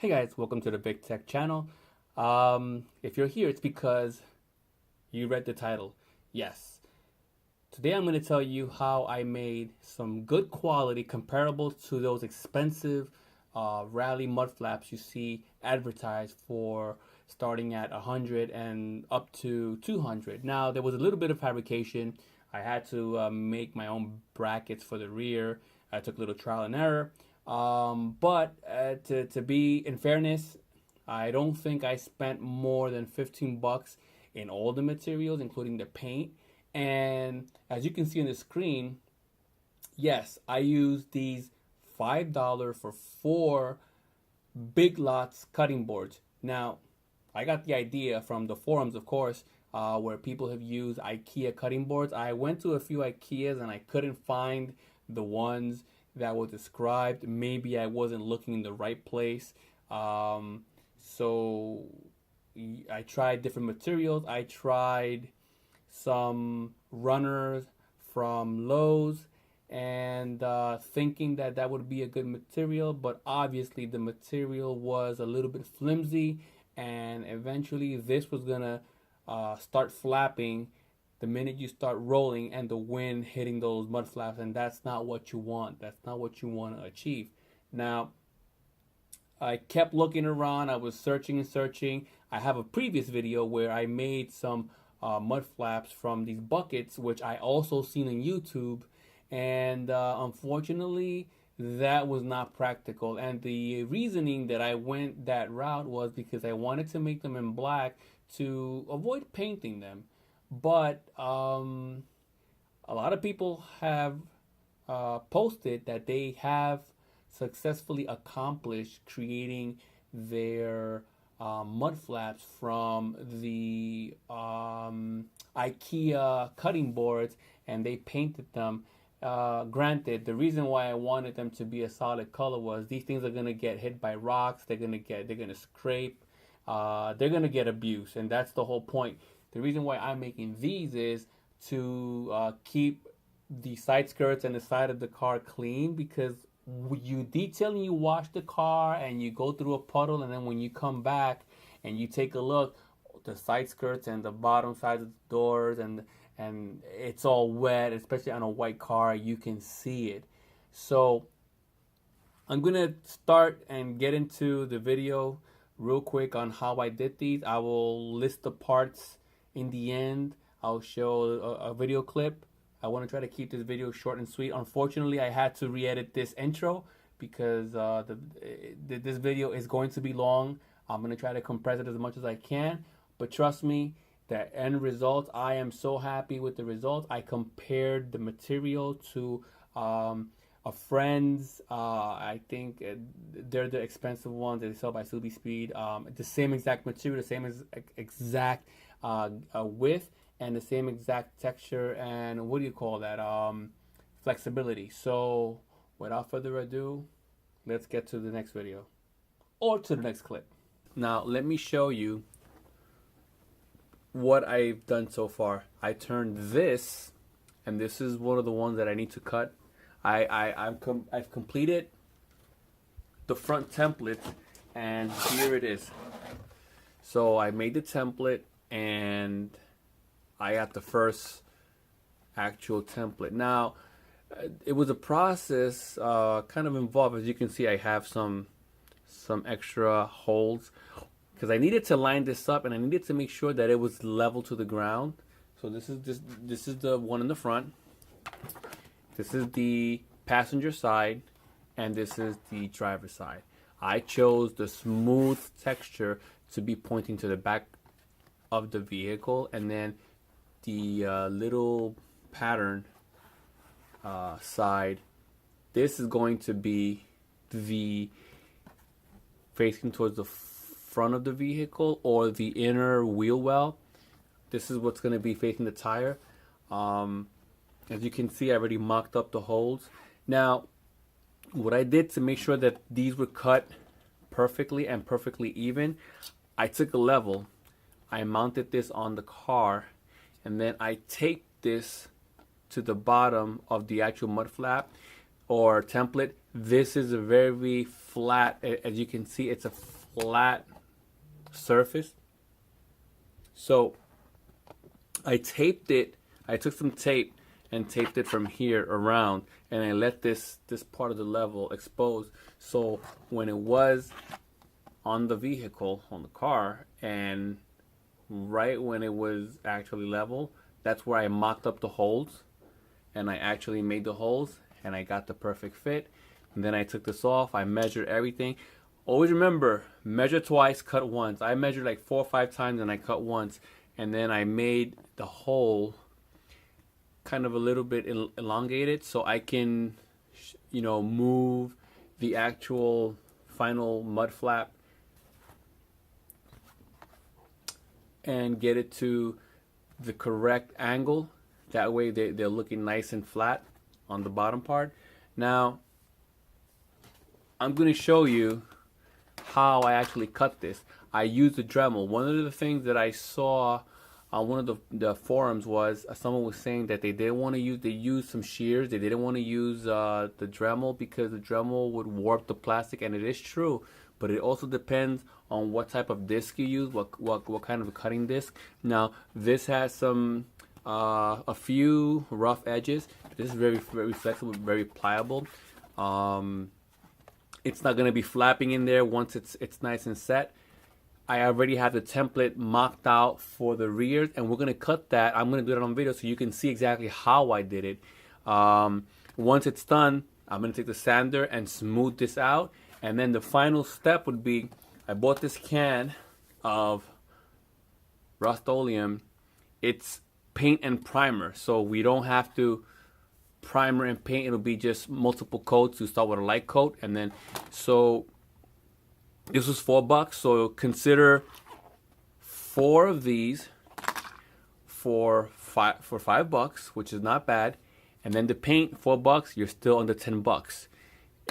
Hey guys, welcome to the Big Tech channel. If you're here, it's because you read the title. Yes. Today I'm going to tell you how I made some good quality comparable to those expensive rally mud flaps you see advertised for starting at 100 and up to 200. Now, there was a little bit of fabrication. I had to make my own brackets for the rear. I took a little trial and error. But to be in fairness, I don't think I spent more than 15 bucks in all the materials, including the paint. And as you can see on the screen, yes, I used these $5 for 4 Big Lots cutting boards. Now, I got the idea from the forums, of course, where people have used IKEA cutting boards. I went to a few IKEAs and I couldn't find the ones that were described. Maybe I wasn't looking in the right place. So I tried different materials. I tried some runners from Lowe's and thinking that that would be a good material, but obviously the material was a little bit flimsy, and eventually this was gonna start flapping the minute you start rolling and the wind hitting those mud flaps, and that's not what you want. That's not what you want to achieve. Now, I kept looking around. I was searching and searching. I have a previous video where I made some mud flaps from these buckets, which I also seen on YouTube, and unfortunately that was not practical. And the reasoning that I went that route was because I wanted to make them in black to avoid painting them. But a lot of people have posted that they have successfully accomplished creating their mud flaps from the IKEA cutting boards, and they painted them. Granted, the reason why I wanted them to be a solid color was these things are gonna get hit by rocks. They're gonna scrape. They're gonna get abuse, and that's the whole point. The reason why I'm making these is to keep the side skirts and the side of the car clean, because you detail and you wash the car and you go through a puddle, and then when you come back and you take a look, the side skirts and the bottom sides of the doors and it's all wet, especially on a white car, you can see it. So I'm gonna start and get into the video real quick on how I did these. I will list the parts in the end. I'll show a video clip. I want to try to keep this video short and sweet. Unfortunately, I had to re-edit this intro because this video is going to be long. I'm going to try to compress it as much as I can. But trust me, the end result, I am so happy with the results. I compared the material to a friend's. I think they're the expensive ones. They sell by Subi Speed. The same exact material, the same exact width, and the same exact texture, and what do you call that, flexibility. So without further ado, let's get to the next video or to the next clip. Now let me show you what I've done so far. I turned this, and this is one of the ones that I need to cut. I've completed the front template, and here it is. So I made the template, and I got the first actual template. Now, it was a process kind of involved. As you can see, I have some extra holes because I needed to line this up, and I needed to make sure that it was level to the ground. So this is the one in the front. This is the passenger side, and this is the driver's side. I chose the smooth texture to be pointing to the back of the vehicle, and then the little pattern side, this is going to be the facing towards the front of the vehicle or the inner wheel well. This is what's going to be facing the tire. As you can see, I already mocked up the holes. Now, what I did to make sure that these were cut perfectly and perfectly even, I took a level, I mounted this on the car, and then I taped this to the bottom of the actual mud flap. or template. This is a very flat, as you can see, it's a flat surface. So I taped it. I took some tape and taped it from here around, and I let this part of the level expose. So when it was on the vehicle, on the car, and right when it was actually level, that's where I mocked up the holes, and I actually made the holes, and I got the perfect fit. And then I took this off. I measured everything. Always remember, measure twice, cut once. I measured like 4 or 5 times and I cut once, and then I made the hole kind of a little bit elongated so I can, you know, move the actual final mud flap and get it to the correct angle. That way they're looking nice and flat on the bottom part. Now I'm going to show you how I actually cut this. I used the Dremel. One of the things that I saw on one of the forums was someone was saying that they didn't want to use, they used some shears. They didn't want to use the Dremel because the Dremel would warp the plastic, and it is true. But it also depends on what type of disc you use, what kind of a cutting disc. Now this has some a few rough edges. This is very flexible, very pliable. It's not going to be flapping in there once it's nice and set. I already have the template mocked out for the rears, and we're going to cut that. I'm going to do that on video so you can see exactly how I did it. Once it's done, I'm going to take the sander and smooth this out. And then the final step would be, I bought this can of Rust-Oleum. It's paint and primer, so we don't have to primer and paint. It'll be just multiple coats. You start with a light coat, and then so this was $4, so consider 4 of these for $5, which is not bad. And then the paint, $4, you're still under $10.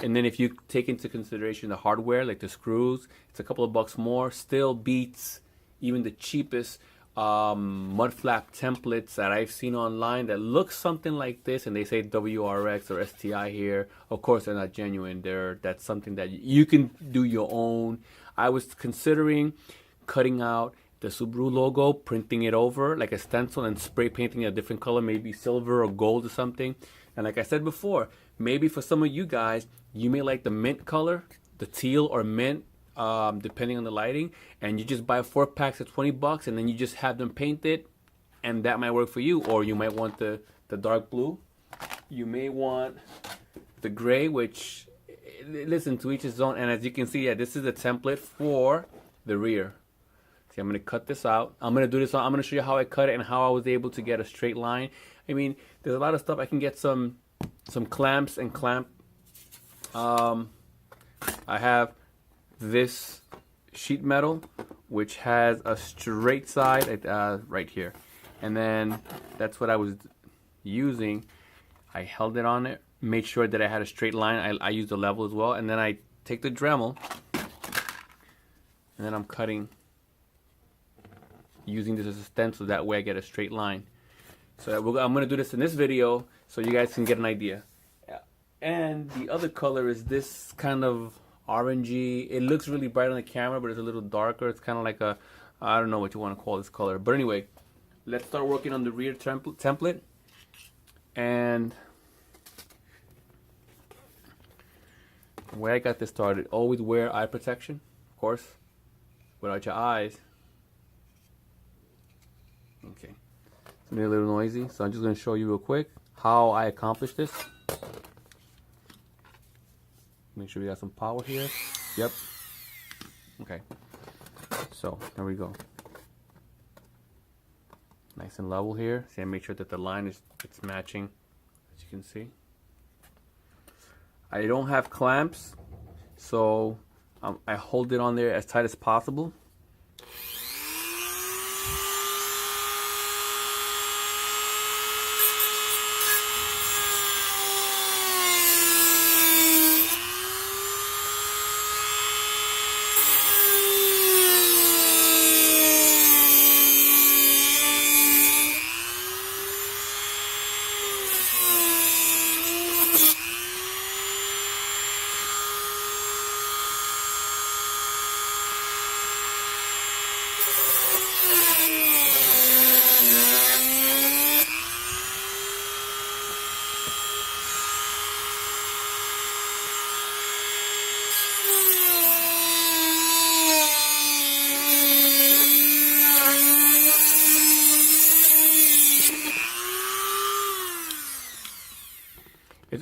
And then if you take into consideration the hardware, like the screws, it's a couple of bucks more. Still beats even the cheapest mud flap templates that I've seen online that look something like this, and they say WRX or STI here. Of course, they're not genuine. That's something that you can do your own. I was considering cutting out the Subaru logo, printing it over like a stencil, and spray painting a different color, maybe silver or gold or something. And like I said before, maybe for some of you guys, you may like the mint color, the teal or mint, depending on the lighting, and you just buy 4 packs at $20, and then you just have them painted, and that might work for you. Or you might want the dark blue. You may want the gray, which, listen, to each his own. And as you can see, yeah, this is a template for the rear. See, I'm going to cut this out. I'm going to do this. I'm going to show you how I cut it and how I was able to get a straight line. I mean, there's a lot of stuff. I can get some clamps and clamp. I have this sheet metal, which has a straight side right here, and then that's what I was using. I held it on it, made sure that I had a straight line. I used the level as well, and then I take the Dremel, and then I'm cutting using this as a stencil. That way I get a straight line. So I'm going to do this in this video so you guys can get an idea. And the other color is this kind of orangey. It looks really bright on the camera, but it's a little darker. It's kind of like a, I don't know what you want to call this color. But anyway, let's start working on the rear template. And the way I got this started, always wear eye protection, of course. Without your eyes. Okay. It's gonna be a little noisy, so I'm just gonna show you real quick how I accomplished this. Make sure we got some power here. Yep. Okay. So there we go. Nice and level here. See, I make sure that the line it's matching, as you can see. I don't have clamps, so I hold it on there as tight as possible.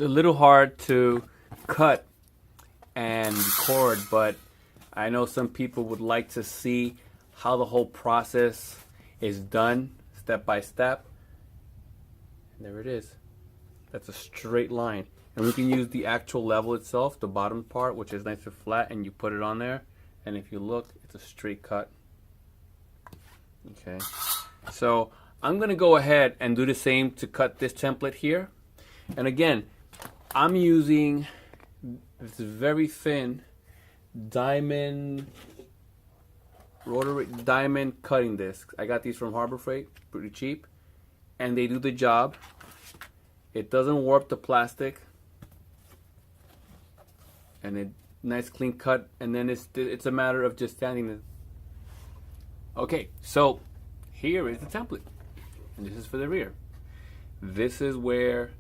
It's a little hard to cut and record, but I know some people would like to see how the whole process is done step by step. And there it is. That's a straight line. And we can use the actual level itself, the bottom part, which is nice and flat, and you put it on there. And if you look, it's a straight cut. Okay. So I'm going to go ahead and do the same to cut this template here. And again, I'm using this very thin diamond rotary diamond cutting discs. I got these from Harbor Freight, pretty cheap, and they do the job. It doesn't warp the plastic, and it nice clean cut. And then it's a matter of just standing it. Okay, so here is the template, and this is for the rear. This is where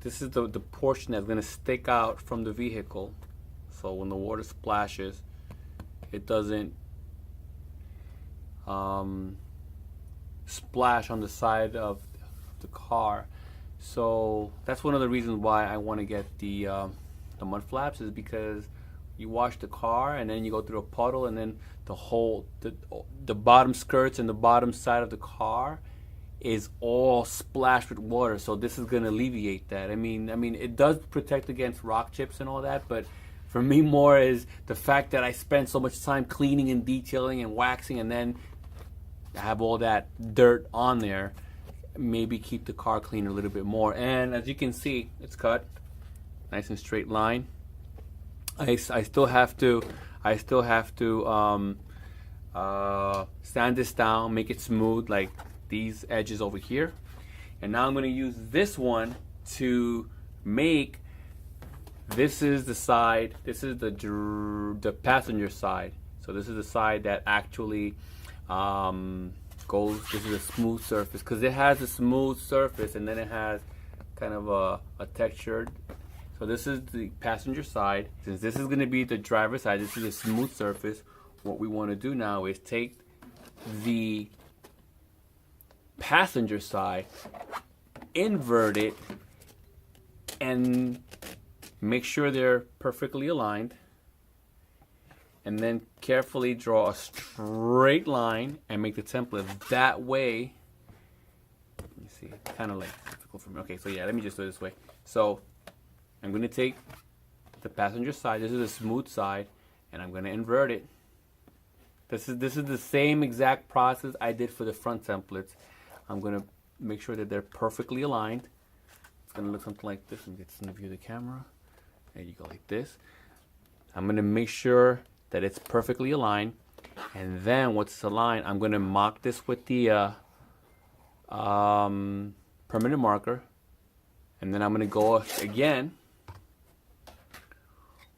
this is the portion that's going to stick out from the vehicle, so when the water splashes, it doesn't splash on the side of the car. So that's one of the reasons why I want to get the Mudflaps, is because you wash the car and then you go through a puddle, and then the bottom skirts and the bottom side of the car is all splashed with water. So this is going to alleviate that. I mean it does protect against rock chips and all that, but for me more is the fact that I spend so much time cleaning and detailing and waxing, and then have all that dirt on there. Maybe keep the car clean a little bit more. And as you can see, it's cut nice and straight line. I still have to sand this down, make it smooth, like these edges over here. And now I'm going to use this one to make, this is the side, this is the passenger side. So this is the side that actually goes, this is a smooth surface, because it has a smooth surface and then it has kind of a textured. So this is the passenger side. Since this is going to be the driver's side, this is a smooth surface. What we want to do now is take the passenger side, invert it, and make sure they're perfectly aligned, and then carefully draw a straight line and make the template that way. Let me see, kind of like difficult for me. Okay, so yeah, let me just do it this way. So I'm going to take the passenger side, this is the smooth side, and I'm going to invert it. This is the same exact process I did for the front templates. I'm going to make sure that they're perfectly aligned. It's going to look something like this. And get some view of the camera. There you go, like this. I'm going to make sure that it's perfectly aligned. And then once it's aligned, I'm going to mark this with the permanent marker. And then I'm going to go again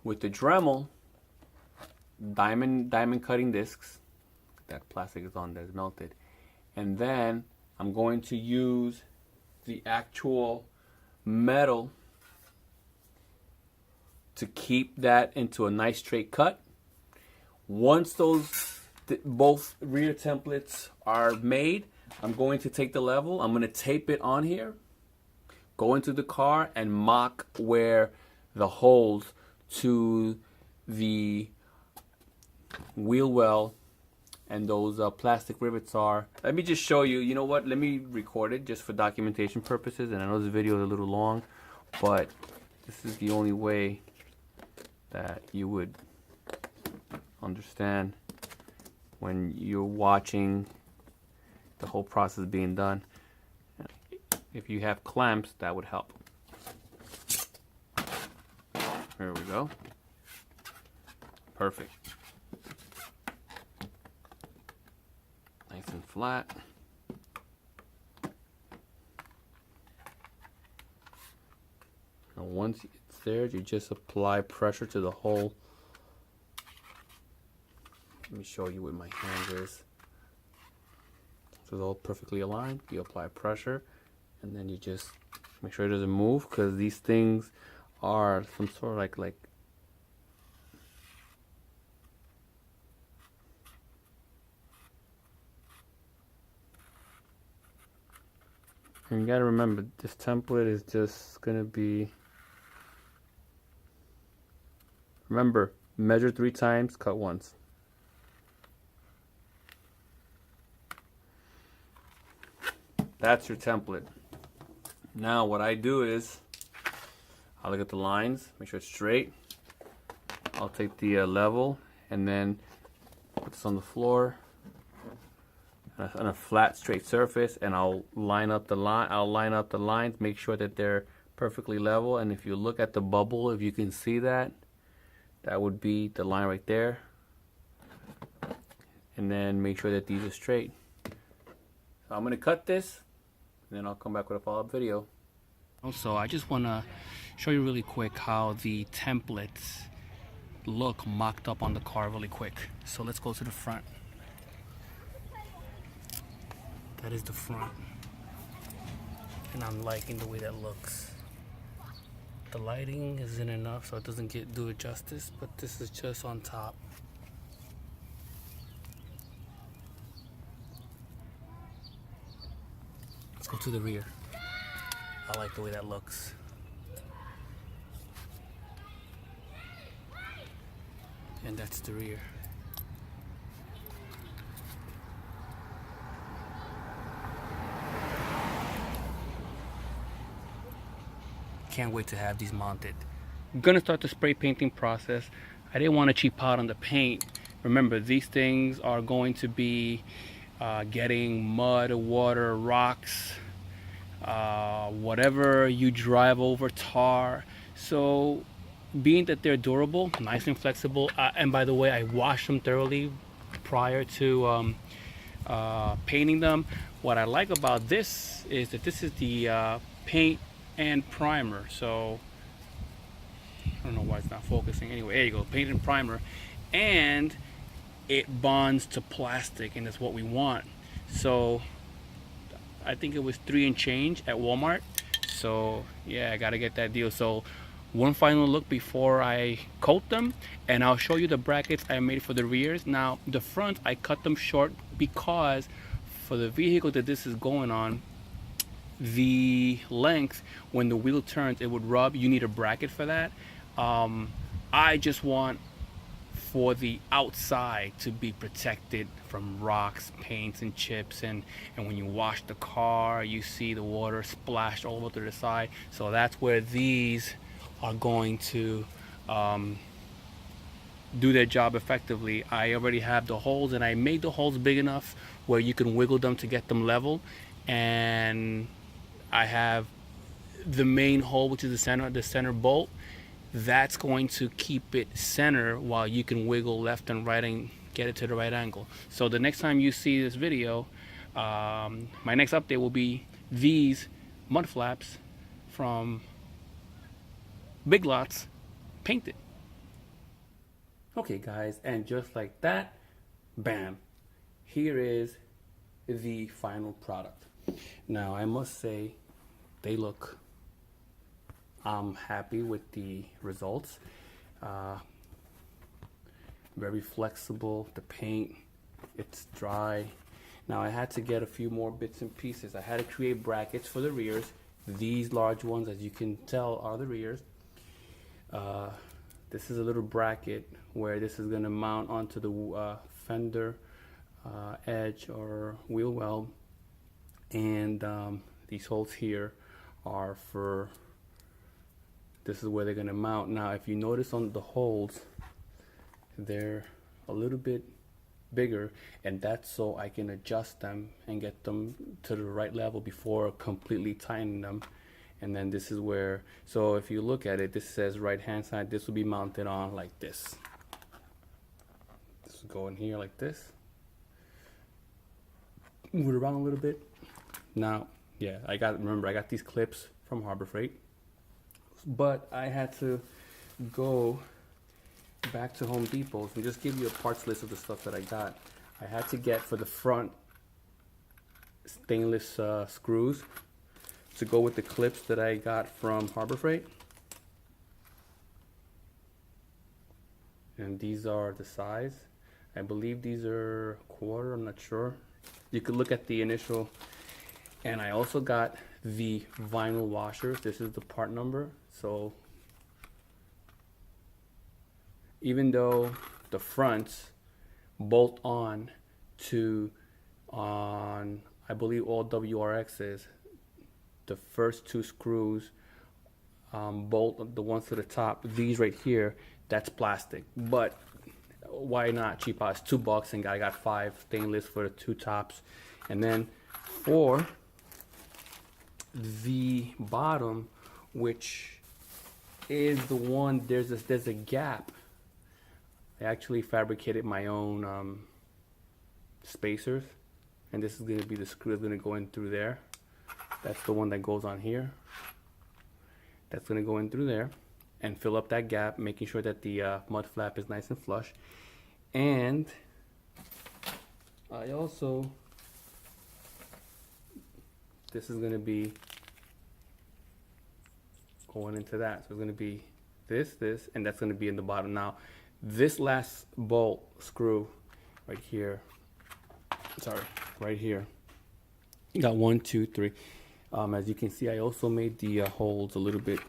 with the Dremel diamond cutting discs. That plastic is on there, it's melted. And then I'm going to use the actual metal to keep that into a nice straight cut. Once both rear templates are made, I'm going to take the level, I'm going to tape it on here, go into the car and mock where the holes to the wheel well and those plastic rivets are. Let me just show you. You know what? Let me record it just for documentation purposes. And I know this video is a little long, but this is the only way that you would understand when you're watching the whole process being done. If you have clamps, that would help. There we go. Perfect. Nice and flat. Now once it's there, you just apply pressure to the hole. Let me show you what my hand is. So it's all perfectly aligned. You apply pressure, and then you just make sure it doesn't move, because these things are some sort of like And you gotta remember, this template is just gonna be, remember, measure 3 times, cut once. That's your template. Now what I do is, I look at the lines, make sure it's straight. I'll take the level and then put this on the floor on a flat, straight surface, and I'll line up the line. I'll line up the lines, make sure that they're perfectly level. And if you look at the bubble, if you can see that, that would be the line right there. And then make sure that these are straight. So I'm gonna cut this, and then I'll come back with a follow-up video. Also, I just wanna show you really quick how the templates look mocked up on the car really quick. So let's go to the front. That is the front, and I'm liking the way that looks. The lighting isn't enough, so it doesn't do it justice, but this is just on top. Let's go to the rear. I like the way that looks. And that's the rear. Can't wait to have these mounted. I'm gonna start the spray painting process. I didn't want to cheap out on the paint. Remember, these things are going to be getting mud, water, rocks, whatever you drive over, tar. So being that they're durable, nice and flexible, and by the way, I washed them thoroughly prior to painting them. What I like about this is that this is the paint and primer. So I don't know why it's not focusing. Anyway, there you go, paint and primer, and it bonds to plastic, and that's what we want. So I think it was $3 and change at Walmart. So yeah, I gotta get that deal. So one final look before I coat them, and I'll show you the brackets I made for the rears. Now the front, I cut them short because for the vehicle that this is going on, the length, when the wheel turns, it would rub. You need a bracket for that. I just want for the outside to be protected from rocks, paints, and chips, and when you wash the car, you see the water splashed all over to the side. So that's where these are going to do their job effectively. I already have the holes, and I made the holes big enough where you can wiggle them to get them level. And I have the main hole, which is the center bolt. That's going to keep it center while you can wiggle left and right and get it to the right angle. So the next time you see this video, my next update will be these mud flaps from Big Lots painted. Okay guys, and just like that, bam, here is the final product. Now I must say, they look, I'm happy with the results. Very flexible, the paint, it's dry. Now I had to get a few more bits and pieces. I had to create brackets for the rears. These large ones, as you can tell, are the rears. This is a little bracket where this is going to mount onto the fender edge or wheel well, and these holes here are for, this is where they're going to mount. Now if you notice on the holes, they're a little bit bigger, and that's so I can adjust them and get them to the right level before completely tightening them. And then this is where, so if you look at it, this says right hand side, this will be mounted on like this. This will go in here like this. Move it around a little bit. Now, yeah, remember I got these clips from Harbor Freight, but I had to go back to Home Depot and just give you a parts list of the stuff that I got. I had to get for the front stainless screws to go with the clips that I got from Harbor Freight. And these are the size. I believe these are 1/4, I'm not sure. You could look at the initial. And I also got the vinyl washers. This is the part number. So even though the fronts bolt on to I believe all WRXs, the first two screws bolt, the ones to the top, these right here, that's plastic. But why not? Cheap out. It's $2 and I got 5 stainless for the 2 tops. And then for the bottom, which is the one, there's a gap. I actually fabricated my own spacers, and this is going to be the screw that's going to go in through there. That's the one that goes on here. That's going to go in through there and fill up that gap, making sure that the mud flap is nice and flush. And I also, this is going to be going into that. So it's going to be this, and that's going to be in the bottom. Now, this last bolt screw right here, sorry, right here, you got 1, 2, 3. As you can see, I also made the holes a little bit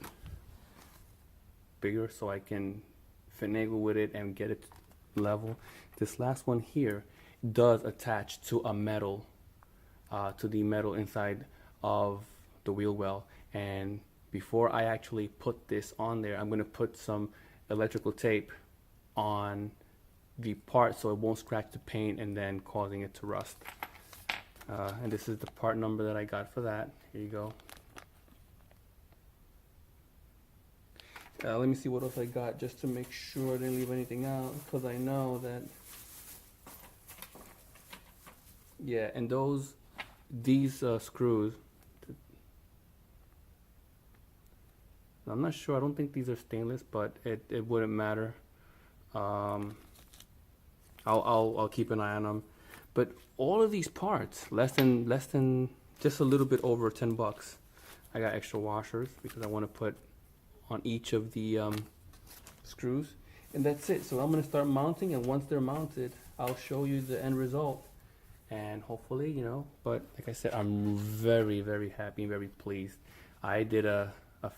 bigger so I can finagle with it and get it level. This last one here does attach to a metal, to the metal inside of the wheel well. And before I actually put this on there, I'm going to put some electrical tape on the part so it won't scratch the paint and then causing it to rust. And this is the part number that I got for that. Here you go. Let me see what else I got just to make sure I didn't leave anything out, because I know that, yeah, and these screws, I'm not sure, I don't think these are stainless, but it wouldn't matter. I'll keep an eye on them. But all of these parts, less than just a little bit over $10. I got extra washers because I want to put on each of the screws, and that's it. So I'm going to start mounting, and once they're mounted, I'll show you the end result, and hopefully, you know, but like I said, I'm very, very happy and very pleased. I did a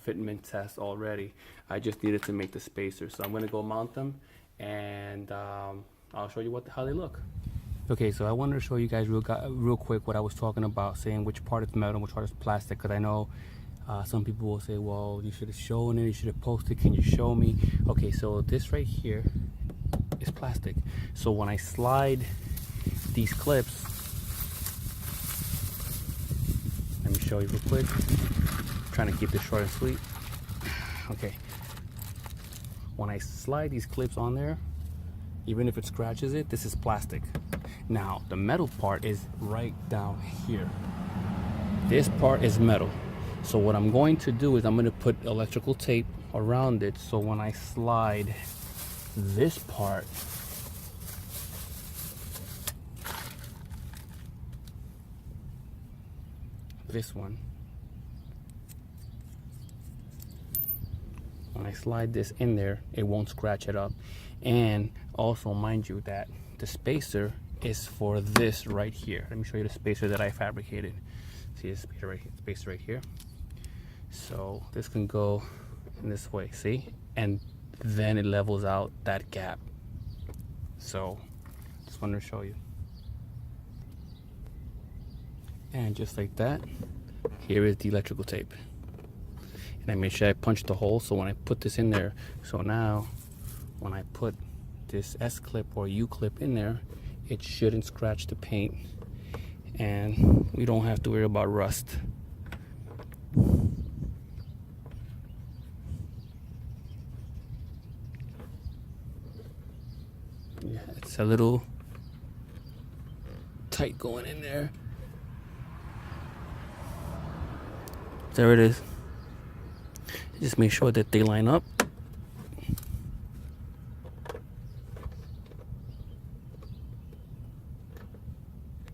fitment test already. I just needed to make the spacers, so I'm going to go mount them, and I'll show you how they look. Okay, so I wanted to show you guys real quick what I was talking about, saying which part is metal and which part is plastic, because I know some people will say, well, you should have shown it, you should have posted, can you show me? Okay, so this right here is plastic. So when I slide these clips, let me show you real quick. I'm trying to keep this short and sweet. Okay, when I slide these clips on there, even if it scratches it, this is plastic. Now, the metal part is right down here. This part is metal. So what I'm going to do is I'm going to put electrical tape around it, so when I slide this part, this one, when I slide this in there, it won't scratch it up. And also, mind you, that the spacer is for this right here. Let me show you the spacer that I fabricated. See this spacer right here? So this can go in this way, see? And then it levels out that gap. So just wanted to show you. And just like that, here is the electrical tape. And I made sure I punched the hole so when I put this in there, so now when I put this S-clip or U-clip in there, it shouldn't scratch the paint, and we don't have to worry about rust. Yeah, it's a little tight going in there. There it is. Just make sure that they line up.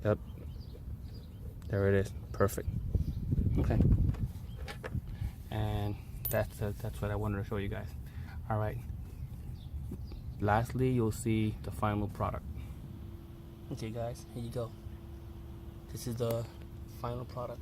Yep, there it is, perfect. Okay, and that's what I wanted to show you guys. All right, lastly, you'll see the final product. Okay guys, here you go. This is the final product.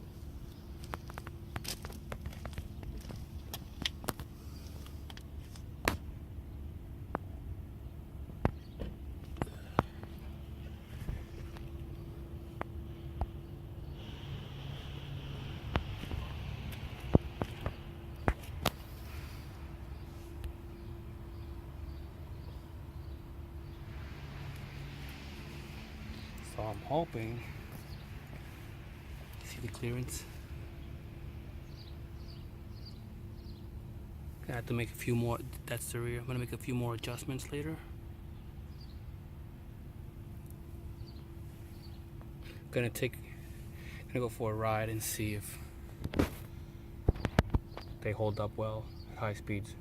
I'm hoping. See the clearance? I have to make a few more. That's the rear. I'm gonna make a few more adjustments later. Gonna go for a ride and see if they hold up well at high speeds.